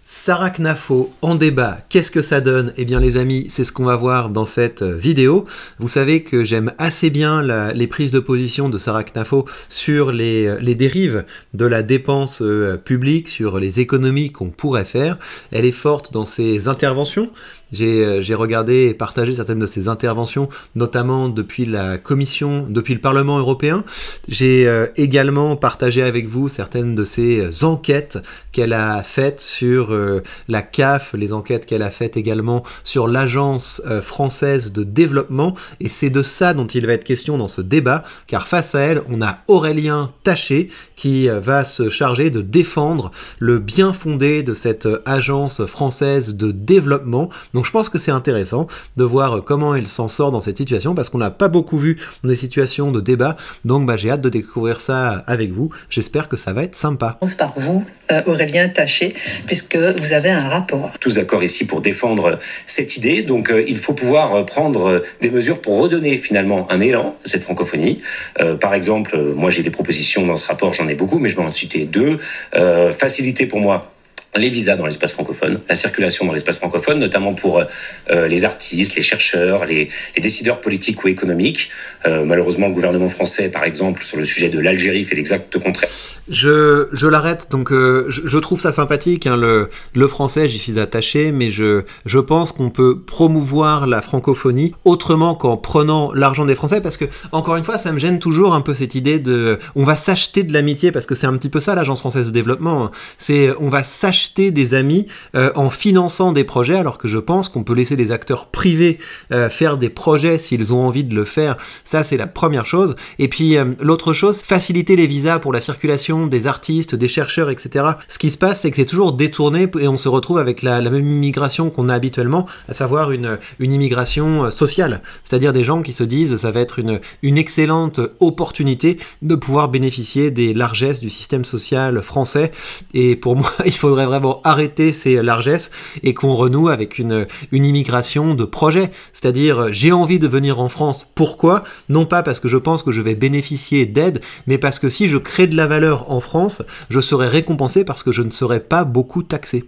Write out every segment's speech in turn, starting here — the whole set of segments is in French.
Sarah Knafo en débat, qu'est-ce que ça donne? Eh bien les amis, c'est ce qu'on va voir dans cette vidéo. Vous savez que j'aime assez bien les prises de position de Sarah Knafo sur les dérives de la dépense publique, sur les économies qu'on pourrait faire. Elle est forte dans ses interventions. J'ai regardé et partagé certaines de ses interventions, notamment depuis la Commission, depuis le Parlement européen. J'ai également partagé avec vous certaines de ses enquêtes qu'elle a faites sur la CAF, les enquêtes qu'elle a faites également sur l'Agence française de développement. Et c'est de ça dont il va être question dans ce débat, car face à elle, on a Aurélien Taché qui va se charger de défendre le bien fondé de cette Agence française de développement. Donc je pense que c'est intéressant de voir comment elle s'en sort dans cette situation, parce qu'on n'a pas beaucoup vu dans des situations de débat. Donc j'ai hâte de découvrir ça avec vous. J'espère que ça va être sympa. On commence par vous, Aurélien Taché, puisque vous avez un rapport. Tous d'accord ici pour défendre cette idée. Donc il faut pouvoir prendre des mesures pour redonner finalement un élan à cette francophonie. Par exemple, moi j'ai des propositions dans ce rapport, j'en ai beaucoup, mais je vais en citer deux. Faciliter pour moi les visas dans l'espace francophone, la circulation dans l'espace francophone, notamment pour les artistes, les chercheurs, les décideurs politiques ou économiques. Malheureusement, le gouvernement français, par exemple, sur le sujet de l'Algérie, fait l'exact contraire. Je l'arrête, donc je trouve ça sympathique, hein, le français, j'y suis attaché, mais je pense qu'on peut promouvoir la francophonie autrement qu'en prenant l'argent des Français, parce que, encore une fois, ça me gêne toujours un peu cette idée de... On va s'acheter de l'amitié, parce que c'est un petit peu ça, l'Agence française de développement, hein. C'est on va s'acheter des amis en finançant des projets, alors que je pense qu'on peut laisser les acteurs privés faire des projets s'ils ont envie de le faire. Ça, c'est la première chose. Et puis, l'autre chose, faciliter les visas pour la circulation des artistes, des chercheurs, etc. Ce qui se passe, c'est que c'est toujours détourné et on se retrouve avec la même immigration qu'on a habituellement, à savoir une immigration sociale. C'est-à-dire des gens qui se disent ça va être une excellente opportunité de pouvoir bénéficier des largesses du système social français. Et pour moi, il faudrait vraiment arrêter ces largesses et qu'on renoue avec une immigration de projet. C'est-à-dire, j'ai envie de venir en France. Pourquoi? Non pas parce que je pense que je vais bénéficier d'aide, mais parce que si je crée de la valeur en France, je serai récompensé parce que je ne serai pas beaucoup taxé.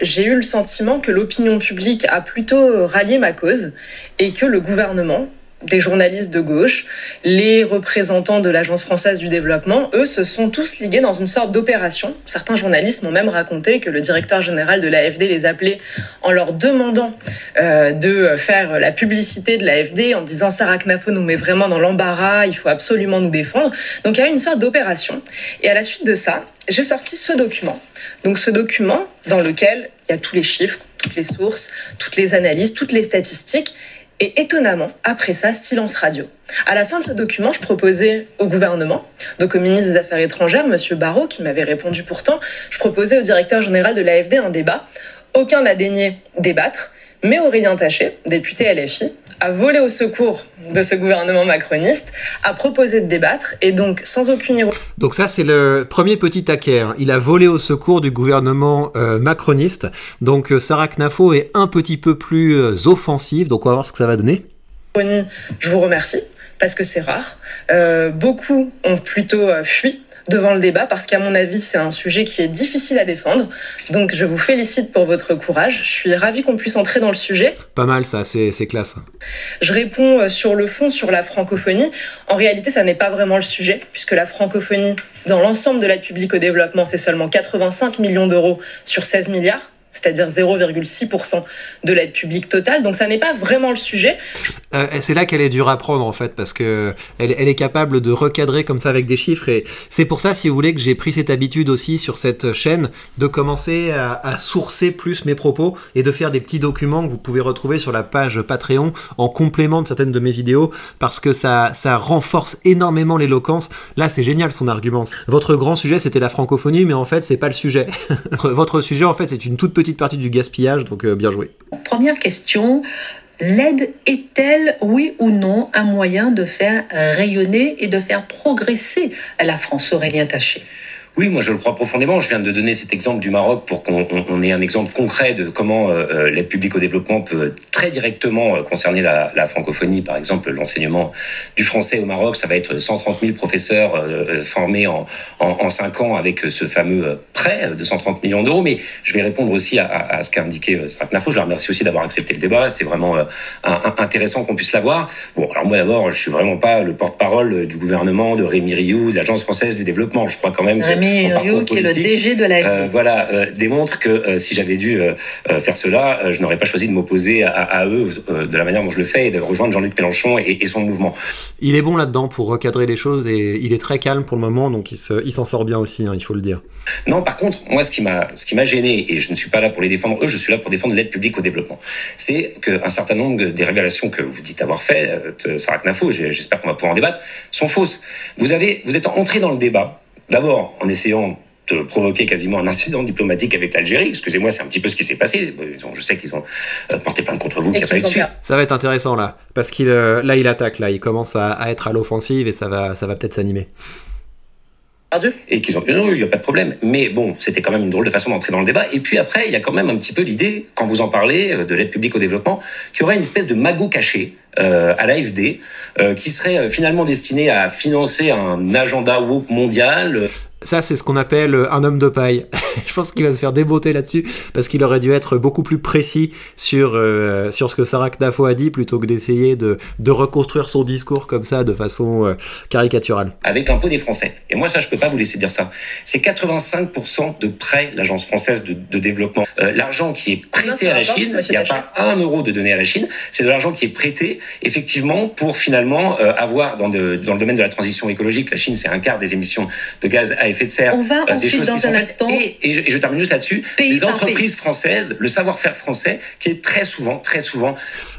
J'ai eu le sentiment que l'opinion publique a plutôt rallié ma cause et que le gouvernement, des journalistes de gauche, les représentants de l'Agence française du développement, eux, se sont tous ligués dans une sorte d'opération. Certains journalistes m'ont même raconté que le directeur général de l'AFD les appelait en leur demandant de faire la publicité de l'AFD, en disant « Sarah Knafo nous met vraiment dans l'embarras, il faut absolument nous défendre ». Donc il y a eu une sorte d'opération. Et à la suite de ça, j'ai sorti ce document. Donc ce document dans lequel il y a tous les chiffres, toutes les sources, toutes les analyses, toutes les statistiques. Et étonnamment, après ça, silence radio. À la fin de ce document, je proposais au gouvernement, donc au ministre des Affaires étrangères, M. Barrot, qui m'avait répondu pourtant, je proposais au directeur général de l'AFD un débat. Aucun n'a daigné débattre, mais Aurélien Taché, député LFI, a volé au secours de ce gouvernement macroniste, a proposé de débattre, et donc sans aucune ironie. Donc ça, c'est le premier petit taquet, hein. Il a volé au secours du gouvernement macroniste. Donc Sarah Knafo est un petit peu plus offensive, donc on va voir ce que ça va donner. Je vous remercie, parce que c'est rare. Beaucoup ont plutôt fui devant le débat, parce qu'à mon avis, c'est un sujet qui est difficile à défendre. Donc je vous félicite pour votre courage. Je suis ravie qu'on puisse entrer dans le sujet. Pas mal ça, c'est classe. Je réponds sur le fond, sur la francophonie. En réalité, ça n'est pas vraiment le sujet, puisque la francophonie, dans l'ensemble de l'aide publique au développement, c'est seulement 85 millions d'euros sur 16 milliards. C'est-à-dire 0,6% de l'aide publique totale. Donc ça n'est pas vraiment le sujet. C'est là qu'elle est dure à prendre en fait, parce que elle est capable de recadrer comme ça avec des chiffres, et c'est pour ça, si vous voulez, que j'ai pris cette habitude aussi sur cette chaîne de commencer à sourcer plus mes propos et de faire des petits documents que vous pouvez retrouver sur la page Patreon en complément de certaines de mes vidéos, parce que ça renforce énormément l'éloquence. Là, c'est génial son argument. Votre grand sujet, c'était la francophonie, mais en fait, c'est pas le sujet. Votre sujet, en fait, c'est une toute petite partie du gaspillage, donc bien joué. Première question, l'aide est-elle, oui ou non, un moyen de faire rayonner et de faire progresser la France? Aurélien Taché. Oui, moi je le crois profondément. Je viens de donner cet exemple du Maroc pour qu'on ait un exemple concret de comment l'aide publique au développement peut très directement concerner la francophonie. Par exemple, l'enseignement du français au Maroc, ça va être 130 000 professeurs formés en 5 ans avec ce fameux prêt de 130 millions d'euros. Mais je vais répondre aussi à ce qu'a indiqué Srak Nafo. Je la remercie aussi d'avoir accepté le débat. C'est vraiment intéressant qu'on puisse l'avoir. Bon, alors moi d'abord, je suis vraiment pas le porte-parole du gouvernement, de Rémi Rioux, de l'Agence française du développement. Je crois quand même que Rioux, qui est le DG de l'AFD. Démontre que si j'avais dû faire cela, je n'aurais pas choisi de m'opposer à eux de la manière dont je le fais et de rejoindre Jean-Luc Mélenchon et son mouvement. Il est bon là-dedans pour recadrer les choses et il est très calme pour le moment, donc il s'en sort bien aussi, hein, il faut le dire. Non, par contre, moi, ce qui m'a gêné, et je ne suis pas là pour les défendre eux, je suis là pour défendre l'aide publique au développement, c'est qu'un certain nombre des révélations que vous dites avoir faites, Srak Nafo, j'espère qu'on va pouvoir en débattre, sont fausses. Vous êtes entré dans le débat, d'abord en essayant de provoquer quasiment un incident diplomatique avec l'Algérie. Excusez-moi, c'est un petit peu ce qui s'est passé. Je sais qu'ils ont porté plainte contre vous, qu'il n'y a pas eu de suite. Ça va être intéressant là, parce qu'il attaque, là, il commence à être à l'offensive et ça va peut-être s'animer. Et qu'ils ont non, il n'y a pas de problème. Mais bon, c'était quand même une drôle de façon d'entrer dans le débat. Et puis après, il y a quand même un petit peu l'idée, quand vous en parlez, de l'aide publique au développement, qu'il y aurait une espèce de magot caché à l'AFD, qui serait finalement destiné à financer un agenda woke mondial. Ça, c'est ce qu'on appelle un homme de paille. Je pense qu'il va se faire déboîter là-dessus, parce qu'il aurait dû être beaucoup plus précis sur ce que Srak Nafo a dit, plutôt que d'essayer de reconstruire son discours comme ça, de façon caricaturale. Avec l'impôt des Français. Et moi, ça, je peux pas vous laisser dire ça. C'est 85% de prêts, l'Agence française de développement. L'argent qui est prêté à la Chine, il n'y a pas 1 euro de donné à la Chine, c'est de l'argent qui est prêté, effectivement, pour finalement avoir, dans le domaine de la transition écologique, la Chine, c'est 1/4 des émissions de gaz à effet de serre. On va des choses dans qui sont un faites. instant. Et je termine juste là-dessus. Les entreprises françaises, le savoir-faire français, qui est très souvent.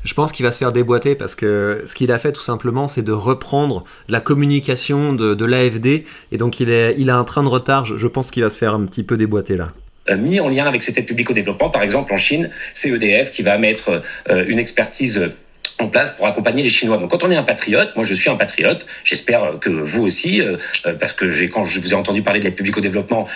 Je pense qu'il va se faire déboîter parce que ce qu'il a fait tout simplement, c'est de reprendre la communication de l'AFD et donc il a un train de retard. Je pense qu'il va se faire un petit peu déboîter là. Mis en lien avec cette aide publique au développement, par exemple en Chine, c'est EDF qui va mettre une expertise en place pour accompagner les Chinois. Donc quand on est un patriote, moi je suis un patriote, j'espère que vous aussi, parce que quand je vous ai entendu parler de l'aide publique au développement,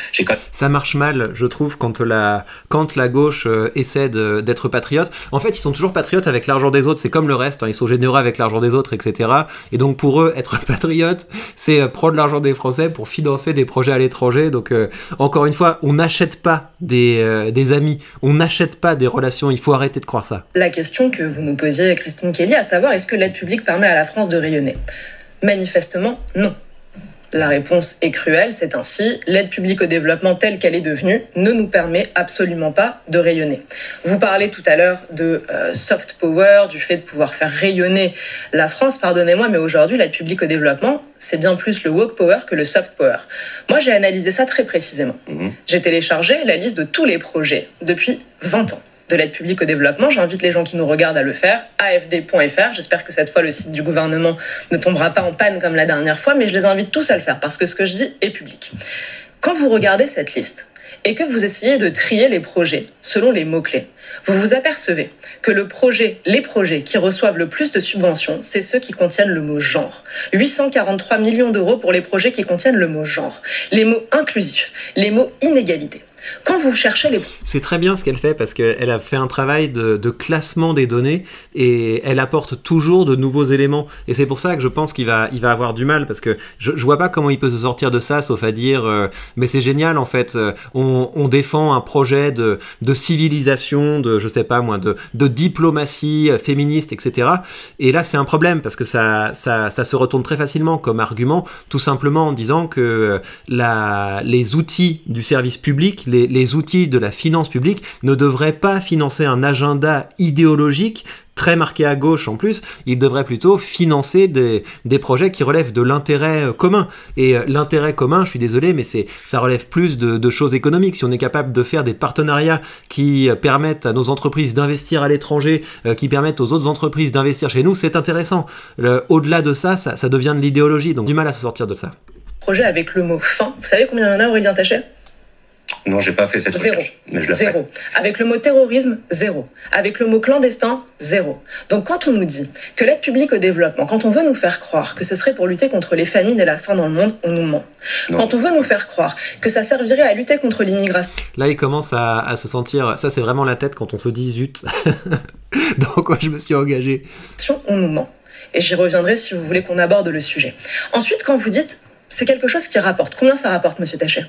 Ça marche mal, je trouve, quand la gauche essaie d'être patriote. En fait, ils sont toujours patriotes avec l'argent des autres, c'est comme le reste, hein, ils sont généreux avec l'argent des autres, etc. Et donc pour eux, être patriote, c'est prendre l'argent des Français pour financer des projets à l'étranger. Donc encore une fois, on n'achète pas des amis, on n'achète pas des relations, il faut arrêter de croire ça. La question que vous nous posiez, Christine Kelly, à savoir est-ce que l'aide publique permet à la France de rayonner ? Manifestement, non. La réponse est cruelle, c'est ainsi. L'aide publique au développement telle qu'elle est devenue ne nous permet absolument pas de rayonner. Vous parlez tout à l'heure de soft power, du fait de pouvoir faire rayonner la France. Pardonnez-moi, mais aujourd'hui, l'aide publique au développement, c'est bien plus le woke power que le soft power. Moi, j'ai analysé ça très précisément. J'ai téléchargé la liste de tous les projets depuis 20 ans. De l'aide publique au développement. J'invite les gens qui nous regardent à le faire, afd.fr. J'espère que cette fois, le site du gouvernement ne tombera pas en panne comme la dernière fois, mais je les invite tous à le faire parce que ce que je dis est public. Quand vous regardez cette liste et que vous essayez de trier les projets selon les mots-clés, vous vous apercevez que les projets qui reçoivent le plus de subventions, c'est ceux qui contiennent le mot genre. 843 millions d'euros pour les projets qui contiennent le mot genre. Les mots inclusifs, les mots inégalité. Quand vous cherchez les... C'est très bien ce qu'elle fait parce qu'elle a fait un travail de classement des données et elle apporte toujours de nouveaux éléments. Et c'est pour ça que je pense qu'il va avoir du mal parce que je vois pas comment il peut se sortir de ça sauf à dire mais c'est génial en fait, on défend un projet de civilisation, de je sais pas moi, de diplomatie féministe, etc. Et là c'est un problème parce que ça se retourne très facilement comme argument, tout simplement en disant que les outils du service public, les outils de la finance publique ne devraient pas financer un agenda idéologique très marqué à gauche en plus, ils devraient plutôt financer des projets qui relèvent de l'intérêt commun. Et l'intérêt commun, je suis désolé, mais ça relève plus de choses économiques. Si on est capable de faire des partenariats qui permettent à nos entreprises d'investir à l'étranger, qui permettent aux autres entreprises d'investir chez nous, c'est intéressant. Au-delà de ça devient de l'idéologie, donc du mal à se sortir de ça. Projet avec le mot fin, vous savez combien il y en a, Aurélien Taché ? Non, j'ai pas fait cette Zéro. recherche. Mais je la ferai. Zéro. Avec le mot terrorisme, zéro. Avec le mot clandestin, zéro. Donc quand on nous dit que l'aide publique au développement, quand on veut nous faire croire que ce serait pour lutter contre les famines et la faim dans le monde, on nous ment. Non. Quand on veut nous faire croire que ça servirait à lutter contre l'immigration, Là, il commence à se sentir... Ça, c'est vraiment la tête quand on se dit « zut ». Dans quoi je me suis engagé. on nous ment. Et j'y reviendrai si vous voulez qu'on aborde le sujet. Ensuite, quand vous dites c'est quelque chose qui rapporte, combien ça rapporte, monsieur Taché?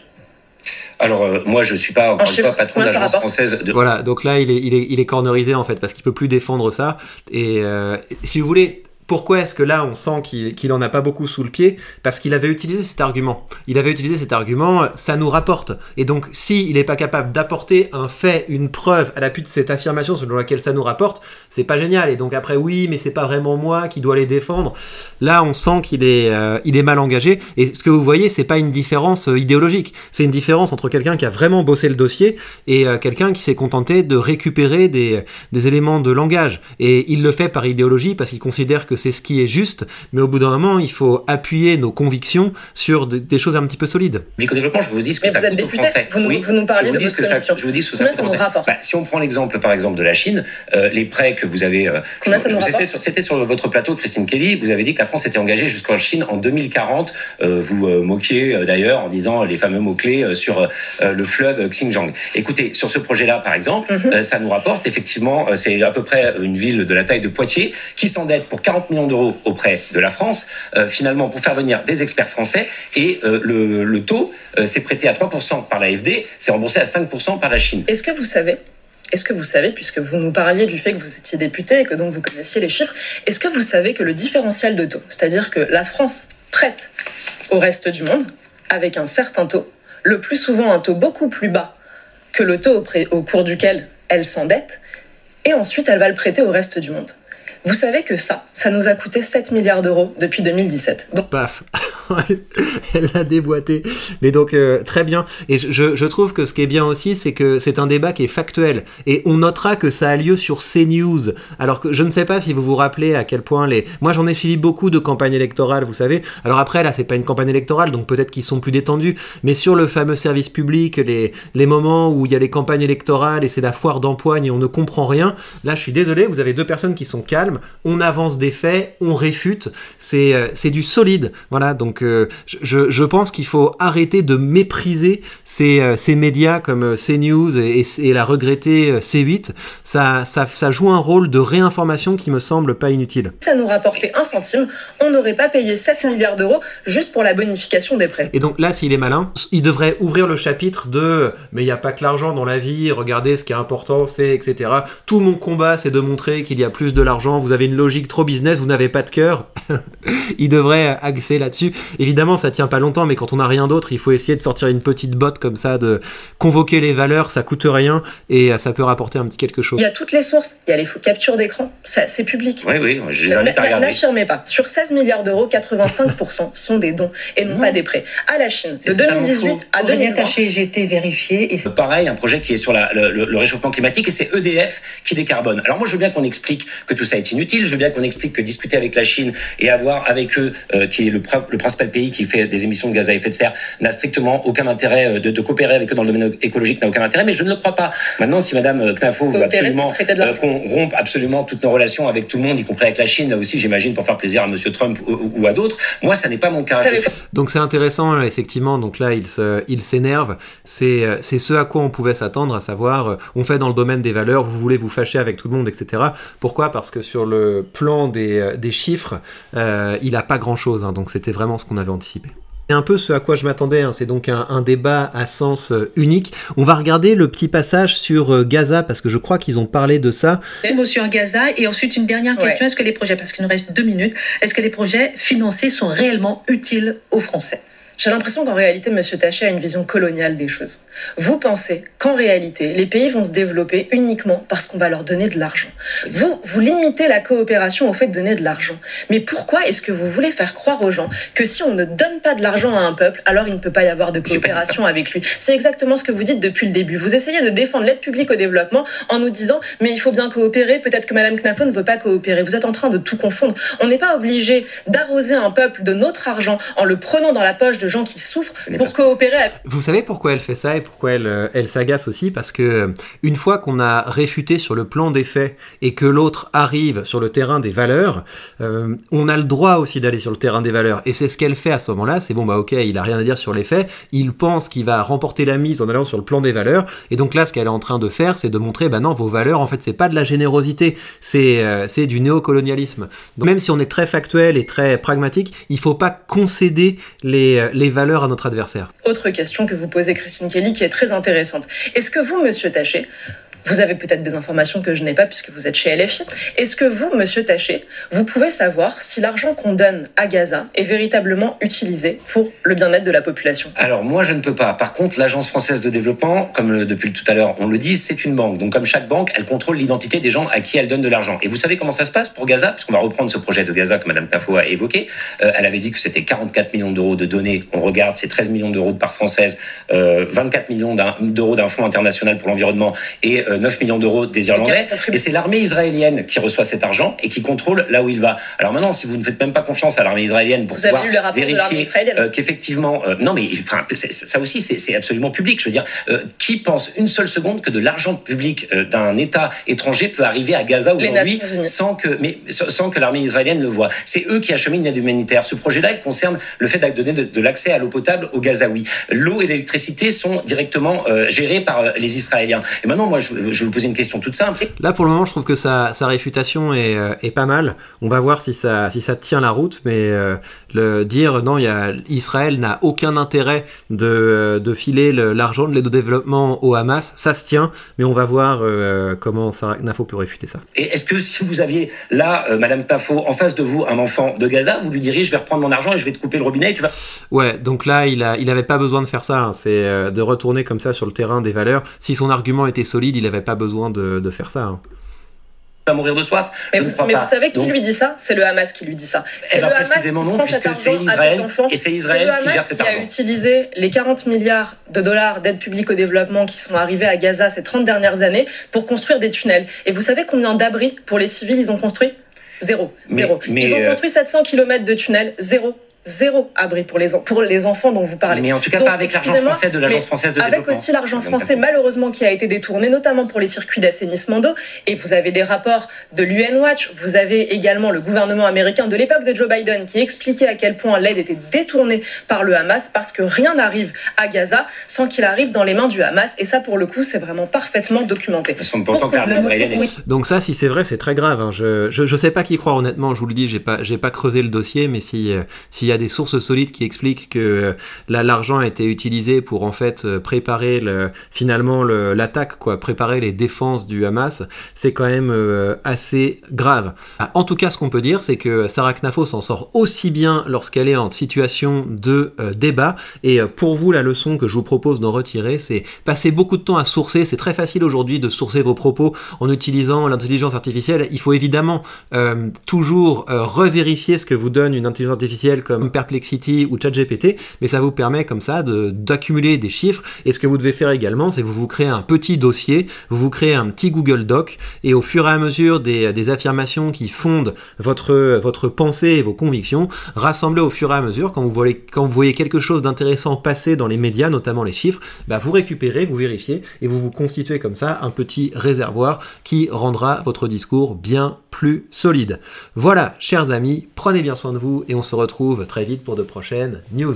Alors, moi, je suis pas, encore une fois, patron de combien ça l'agence rapporte française de... Voilà, donc là, il est cornerisé, en fait, parce qu'il peut plus défendre ça. Et si vous voulez... Pourquoi est-ce que là, on sent qu'il en a pas beaucoup sous le pied? Parce qu'il avait utilisé cet argument. Ça nous rapporte. Et donc, s'il n'est pas capable d'apporter un fait, une preuve à l'appui de cette affirmation selon laquelle ça nous rapporte, c'est pas génial. Et donc après, oui, mais c'est pas vraiment moi qui dois les défendre. Là, on sent qu'il est mal engagé. Et ce que vous voyez, c'est pas une différence idéologique. C'est une différence entre quelqu'un qui a vraiment bossé le dossier et quelqu'un qui s'est contenté de récupérer des éléments de langage. Et il le fait par idéologie parce qu'il considère que c'est ce qui est juste, mais au bout d'un moment, il faut appuyer nos convictions sur des choses un petit peu solides. L'éco-développement, je vous dis ce que Mais ça vous êtes coûte aux député, Français. vous nous parlez de votre commission. Je vous dis ce que ça Combien coûte ça aux nous Français. rapporte? Si on prend l'exemple, par exemple, de la Chine, les prêts que vous avez... Combien ça nous rapporte? C'était sur votre plateau, Christine Kelly, vous avez dit que la France était engagée jusqu'en Chine en 2040. Vous moquiez d'ailleurs en disant les fameux mots-clés sur le fleuve Xinjiang. Écoutez, sur ce projet-là, par exemple, ça nous rapporte, effectivement, c'est à peu près une ville de la taille de Poitiers qui s'endette pour 40 millions d'euros auprès de la France, finalement, pour faire venir des experts français. Et le taux s'est prêté à 3% par l'AFD, c'est remboursé à 5% par la Chine. Est-ce que vous savez, puisque vous nous parliez du fait que vous étiez député et que donc vous connaissiez les chiffres, est-ce que vous savez que le différentiel de taux, c'est-à-dire que la France prête au reste du monde avec un certain taux, le plus souvent un taux beaucoup plus bas que le taux au cours duquel elle s'endette, et ensuite elle va le prêter au reste du monde? Vous savez que ça nous a coûté 7 milliards d'euros depuis 2017. Donc, paf, elle a déboîté. Mais donc, très bien. Et je trouve que ce qui est bien aussi, c'est que c'est un débat qui est factuel. Et on notera que ça a lieu sur CNews. Alors que je ne sais pas si vous vous rappelez à quel point Moi, j'en ai suivi beaucoup de campagnes électorales, vous savez. Alors après, là, c'est pas une campagne électorale, donc peut-être qu'ils sont plus détendus. Mais sur le fameux service public, les moments où il y a les campagnes électorales et c'est la foire d'empoigne et on ne comprend rien, là, je suis désolé, vous avez deux personnes qui sont calmes. On avance des faits, on réfute, c'est du solide. Voilà, donc je pense qu'il faut arrêter de mépriser ces médias comme CNews et la regrettée C8. Ça joue un rôle de réinformation qui me semble pas inutile. Ça nous rapportait 1 centime, on n'aurait pas payé 7 milliards d'euros juste pour la bonification des prêts. Et donc là, s'il est malin, il devrait ouvrir le chapitre de « mais il n'y a pas que l'argent dans la vie, regardez ce qui est important, c'est etc. Tout mon combat, c'est de montrer qu'il y a plus de l'argent, vous avez une logique trop business, vous n'avez pas de cœur. » Il devrait axer là-dessus. Évidemment, ça tient pas longtemps, mais quand on n'a rien d'autre, il faut essayer de sortir une petite botte comme ça, de convoquer les valeurs, ça coûte rien, et ça peut rapporter un petit quelque chose. Il y a toutes les sources, il y a les captures d'écran, c'est public. Oui, je les invite à regarder. N'affirmez pas. Sur 16 milliards d'euros, 85% sont des dons et non pas des prêts. À la Chine, de 2018 à 2020. Taché, j'ai été vérifié. Et pareil, un projet qui est sur le réchauffement climatique, et c'est EDF qui décarbone. Alors moi, je veux bien qu'on explique que tout ça est inutile, je veux bien qu'on explique que discuter avec la Chine et avoir avec eux, qui est le principal pays qui fait des émissions de gaz à effet de serre, n'a strictement aucun intérêt de coopérer avec eux dans le domaine écologique, n'a aucun intérêt, mais je ne le crois pas. Maintenant, si Madame Knafo veut absolument qu'on rompe absolument toutes nos relations avec tout le monde, y compris avec la Chine, là aussi, j'imagine, pour faire plaisir à Monsieur Trump ou à d'autres, moi, ça n'est pas mon cas. Donc c'est intéressant, effectivement, donc là, il s'énerve, c'est ce à quoi on pouvait s'attendre, à savoir, on fait dans le domaine des valeurs, vous voulez vous fâcher avec tout le monde, etc. Pourquoi ? Parce que sur le plan des chiffres, il n'a pas grand-chose, hein, donc c'était vraiment ce qu'on avait anticipé. C'est un peu ce à quoi je m'attendais, hein. C'est donc un débat à sens unique. On va regarder le petit passage sur Gaza, parce que je crois qu'ils ont parlé de ça. Émotion à Gaza, et ensuite une dernière question, est-ce que les projets, parce qu'il nous reste 2 minutes, est-ce que les projets financés sont réellement utiles aux Français ? J'ai l'impression qu'en réalité, M. Taché a une vision coloniale des choses. Vous pensez qu'en réalité, les pays vont se développer uniquement parce qu'on va leur donner de l'argent. Vous limitez la coopération au fait de donner de l'argent. Mais pourquoi est-ce que vous voulez faire croire aux gens que si on ne donne pas de l'argent à un peuple, alors il ne peut pas y avoir de coopération avec lui? C'est exactement ce que vous dites depuis le début. Vous essayez de défendre l'aide publique au développement en nous disant « mais il faut bien coopérer, peut-être que Mme Knafo ne veut pas coopérer ». Vous êtes en train de tout confondre. On n'est pas obligé d'arroser un peuple de notre argent en le prenant dans la poche de gens qui souffrent pour coopérer. Vous savez pourquoi elle fait ça et pourquoi elle s'agace aussi? Parce que une fois qu'on a réfuté sur le plan des faits et que l'autre arrive sur le terrain des valeurs, on a le droit aussi d'aller sur le terrain des valeurs. Et c'est ce qu'elle fait à ce moment-là. C'est bon, bah ok, il a rien à dire sur les faits. Il pense qu'il va remporter la mise en allant sur le plan des valeurs. Et donc là, ce qu'elle est en train de faire, c'est de montrer, bah non, vos valeurs, en fait, c'est pas de la générosité, c'est du néocolonialisme. Donc, même si on est très factuel et très pragmatique, il faut pas concéder les valeurs à notre adversaire. Autre question que vous posez, Christine Kelly, qui est très intéressante. Est-ce que vous, monsieur Taché, vous avez peut-être des informations que je n'ai pas puisque vous êtes chez LFI. Est-ce que vous, monsieur Taché, vous pouvez savoir si l'argent qu'on donne à Gaza est véritablement utilisé pour le bien-être de la population? Alors moi, je ne peux pas. Par contre, l'Agence française de développement, comme depuis tout à l'heure on le dit, c'est une banque. Donc comme chaque banque, elle contrôle l'identité des gens à qui elle donne de l'argent. Et vous savez comment ça se passe pour Gaza? Puisqu'on va reprendre ce projet de Gaza que Madame Tafo a évoqué. Elle avait dit que c'était 44 millions d'euros de données. On regarde, c'est 13 millions d'euros de part française, 24 millions d'euros d'un fonds international pour l'environnement et 9 millions d'euros des Irlandais. Et c'est l'armée israélienne qui reçoit cet argent et qui contrôle là où il va. Alors maintenant, si vous ne faites même pas confiance à l'armée israélienne pour pouvoir vérifier qu'effectivement... non mais enfin, ça aussi, c'est absolument public. Je veux dire, qui pense une seule seconde que de l'argent public d'un État étranger peut arriver à Gaza aujourd'hui sans que l'armée israélienne le voie? C'est eux qui acheminent l'aide humanitaire. Ce projet-là, il concerne le fait de donner de l'accès à l'eau potable aux Gazaouis. L'eau et l'électricité sont directement gérées par les Israéliens. Et maintenant, moi, je vais vous poser une question toute simple. Là, pour le moment, je trouve que sa réfutation est pas mal. On va voir si ça tient la route, mais dire non, Israël n'a aucun intérêt de filer l'argent de l'aide au développement au Hamas, ça se tient, mais on va voir comment Sarak Nafo peut réfuter ça. Et est-ce que si vous aviez là, Madame Tafo, en face de vous, un enfant de Gaza, vous lui diriez je vais reprendre mon argent et je vais te couper le robinet et tu vas... Ouais, donc là, il avait pas besoin de faire ça, hein. C'est de retourner comme ça sur le terrain des valeurs. Si son argument était solide, il avait pas besoin de faire ça, hein. À mourir de soif. Mais vous savez qui lui dit ça? C'est le Hamas qui lui dit ça. C'est le Hamas qui non, prend cet argent à cet enfant. Et c'est Israël qui gère cet argent. Qui a utilisé les 40 milliards de dollars d'aide publique au développement qui sont arrivés à Gaza ces 30 dernières années pour construire des tunnels. Et vous savez combien d'abris pour les civils ils ont construit? Zéro. Ils ont construit 700 km de tunnels. Zéro abri pour les enfants dont vous parlez. Mais en tout cas, pas avec l'argent français de l'Agence française de développement. Avec aussi l'argent français, malheureusement, qui a été détourné, notamment pour les circuits d'assainissement d'eau. Et vous avez des rapports de l'UN Watch. Vous avez également le gouvernement américain de l'époque de Joe Biden qui expliquait à quel point l'aide était détournée par le Hamas parce que rien n'arrive à Gaza sans qu'il arrive dans les mains du Hamas. Et ça, pour le coup, c'est vraiment parfaitement documenté. Donc ça, si c'est vrai, c'est très grave, hein. Je sais pas qui croire, honnêtement. Je vous le dis, j'ai pas creusé le dossier, mais s'il y a des sources solides qui expliquent que l'argent a été utilisé pour en fait préparer finalement l'attaque, quoi, préparer les défenses du Hamas, c'est quand même assez grave. En tout cas, ce qu'on peut dire, c'est que Sarak Nafo s'en sort aussi bien lorsqu'elle est en situation de débat. Et pour vous, la leçon que je vous propose d'en retirer, c'est passer beaucoup de temps à sourcer. C'est très facile aujourd'hui de sourcer vos propos en utilisant l'intelligence artificielle. Il faut évidemment toujours revérifier ce que vous donne une intelligence artificielle comme Perplexity ou ChatGPT, mais ça vous permet comme ça d'accumuler des chiffres. Et ce que vous devez faire également, c'est vous créez un petit dossier, vous créez un petit Google Doc, et au fur et à mesure des affirmations qui fondent votre pensée et vos convictions, rassemblez au fur et à mesure. Quand vous voyez quelque chose d'intéressant passer dans les médias, notamment les chiffres, bah vous récupérez, vous vérifiez, et vous constituez comme ça un petit réservoir qui rendra votre discours bien plus solide. Voilà, chers amis, prenez bien soin de vous et on se retrouve très vite pour de prochaines news.